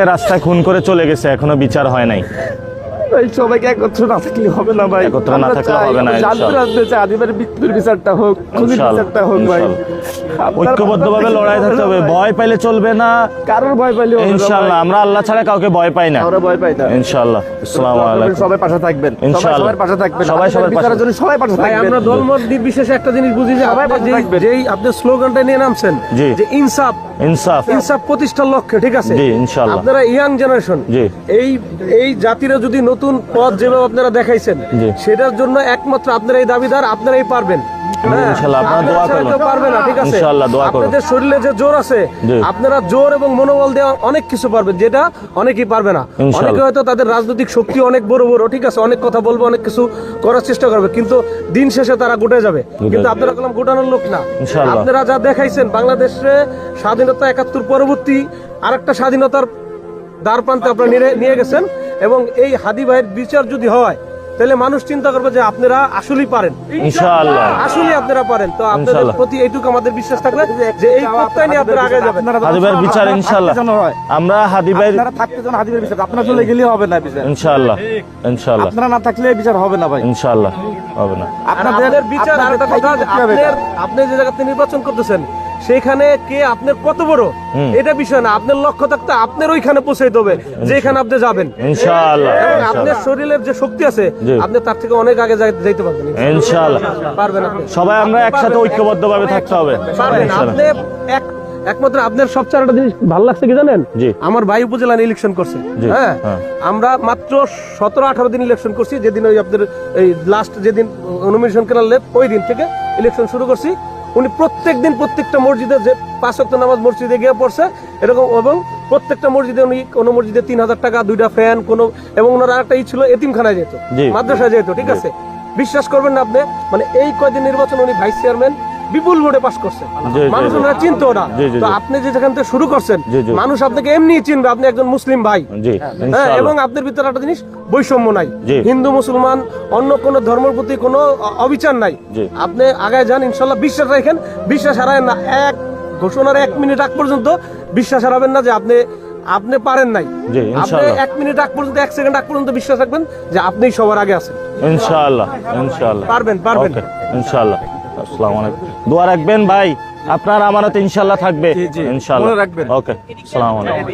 রাস্তায় খুন করে চলে গেছে, এখনো বিচার হয় নাই। সবাইকে একত্র না থাকলে হবে না ভাই, একত্র না থাকলে হবে না। আদিবারের মৃত্যুর বিচারটা হোক, খুনির বিচারটা হোক ভাই। ঐক্যবদ্ধভাবে লড়াই থাকতে হবে, ভয় পাইলে চলবে না, কারোর ভয় পাইলে ইনশাআল্লাহ। আমরা আল্লাহ ছাড়া কাউকে ভয় পাই না, আমরা ভয় পাই না ইনশাআল্লাহ। আসসালামু আলাইকুম। সবাই পাশে থাকবেন, ইনশাআল্লাহ সবার পাশে থাকবেন, সবাই সবার বিচারের জন্য সবাই পাশে ভাই থাকবেন। আমরা দলমত নির্বিশেষে একটা জিনিস বুঝি যে সবাই পাশে থাকবেন। যেই আপনি স্লোগানটা নিয়ে নামছেন জি। যে ইনসাফ ইনসাফ, ইনসাফ প্রতিষ্ঠার লক্ষ্যে, ঠিক আছে? জি, ইনশাআল্লাহ। আপনারা ইয়াং জেনারেশন, জি। এই জাতিরা যদি নতুন পথ যেভাবে আপনারা দেখাইছেন, জি। সেটার জন্য একমাত্র আপনারা এই দাবিদার, আপনারাই পারবেন। হ্যাঁ, ইনশাআল্লাহ, আপনারা দোয়া আপনারা ছাড়া করুন। কেউ পারবে না, ঠিক আছে? ইনশাআল্লাহ, দোয়া করুন। আপনাদের শরীরে যে জোর আছে, জি। আপনারা জোর এবং মনোবল দেওয়া অনেক কিছু পারবেন, যেটা অনেকেই পারবে না। ইনশাআল্লাহ। অনেকে হয়তো তাদের রাজনৈতিক শক্তি অনেক বড় বড়, ঠিক আছে, অনেক কথা বলবে, অনেক কিছু করার চেষ্টা করবে, কিন্তু দিন শেষে তারা গুটে যাবে। কিন্তু আপনারা কলম গুটানোর লোক না। ইনশাআল্লাহ। আপনারা যা দেখাইছেন, বাংলাদেশে স্বাধীনতা ৭১ পরবর্তী আরেকটা স্বাধীনতার দ্বার প্রান্তে আপনারা নিয়ে গেছেন, এবং এই হাদি ভাইয়ের বিচার যদি হয়, তাহলে মানুষ চিন্তা করবে যে আপনারা আসলেই পারেন, ইনশাআল্লাহ। আসলেই আপনারা পারেন। তো আপনাদের ইনশাআল্লাহ। প্রতি এইটুকু আমাদের বিশ্বাস থাকবে যে এই প্রত্যয় নিয়ে আপনারা আগে যাবেন। হাদি ভাইয়ের বিচার ইনশাআল্লাহ, আমরা হাদি ভাইয়ের আপনারা থাকতে চান হাদিবের বিচার, আপনারা চলে গেলে হবে না বিচার। ইনশাআল্লাহ, ইনশাআল্লাহ, আপনারা না থাকলে বিচার হবে না ভাই। ইনশাআল্লাহ হবে না। আপনাদের বিচার আর একটা কথা, আপনি যে জায়গাতে নির্বাচন করতেছেন সেখানে কে আপনার কত বড় এটা বিষয় না, আপনার লক্ষ্য থাকতে আপনার ওইখানে পৌঁছাইতে হবে যেখানে আপনি যাবেন, ইনশাআল্লাহ, এবং আপনার শরীরের যে শক্তি আছে জি। আপনি তার থেকে অনেক আগে যাইতে পারবেন, ইনশাআল্লাহ। পারবেন আপনি, সবাই আমরা একসাথে ঐক্যবদ্ধভাবে থাকতে হবে, পারবেন ইনশাআল্লাহ। আপনি। একমাত্র আপনার সবচেয়ে একটা জিনিস ভালো লাগছে কি জানেন? জি। আমার ভাই উপজেলা ইলেকশন করছে, জি, হ্যাঁ, হ্যাঁ। আমরা মাত্র 17-18 দিন ইলেকশন করছি। যেদিন ওই আপনাদের এই লাস্ট যেদিন নমিনেশন কেনালে ওই দিন থেকে ইলেকশন শুরু করছি। উনি প্রত্যেকদিন প্রত্যেকটা মসজিদে যে 5 ওয়াক্ত নামাজ মসজিদে গিয়ে পড়ছে এরকম, এবং প্রত্যেকটা মসজিদে উনি কোনো মসজিদে 3000 টাকা, 2টা ফ্যান, কোনো, এবং ওনার আরেকটা ছিল এতিমখানায় যেত, জি। মাদ্রাসায় যেত, ঠিক আছে? বিশ্বাস করবেন না আপনি, মানে এই কয়দিন নির্বাচন উনি ভাইস চেয়ারম্যান বিপুল ভোটে পাস করছে, জি, জি, মানুষ জি। ওনারা চিনতো না। জি, জি, তো জি। আপনি যে যেখান থেকে শুরু করছেন, জি, জি। মানুষ আপনাকে এমনি চিনবে, আপনি একজন মুসলিম ভাই, জি, হ্যাঁ, ইনশাআল্লাহ। এবং আপনার ভিতরে একটা জিনিস বৈষম্য নাই, জি। হিন্দু মুসলমান অন্য কোনো ধর্মের প্রতি কোনো অবিচার নাই। জি। আপনি আগায় যান, ইনশাল্লাহ বিশ্বাস রাখেন, বিশ্বাস হারায় না। এক ঘোষণার 1 মিনিট আগ পর্যন্ত বিশ্বাস হারাবেন না যে আপনি পারেন নাই। জি, আপনি ইনশাআল্লাহ। 1 মিনিট আগ পর্যন্ত, 1 সেকেন্ড আগ পর্যন্ত বিশ্বাস রাখবেন যে আপনিই সবার আগে আছেন। ইনশাআল্লাহ, ইনশাআল্লাহ, পারবেন। ওকে, ইনশাআল্লাহ। আসসালামু আলাইকুম। দোয়া রাখবেন ভাই, আপনার আমানত ইনশাআল্লাহ থাকবে, জি, জি, ইনশাআল্লাহ মনে রাখবেন। ওকে, আসসালামু আলাইকুম।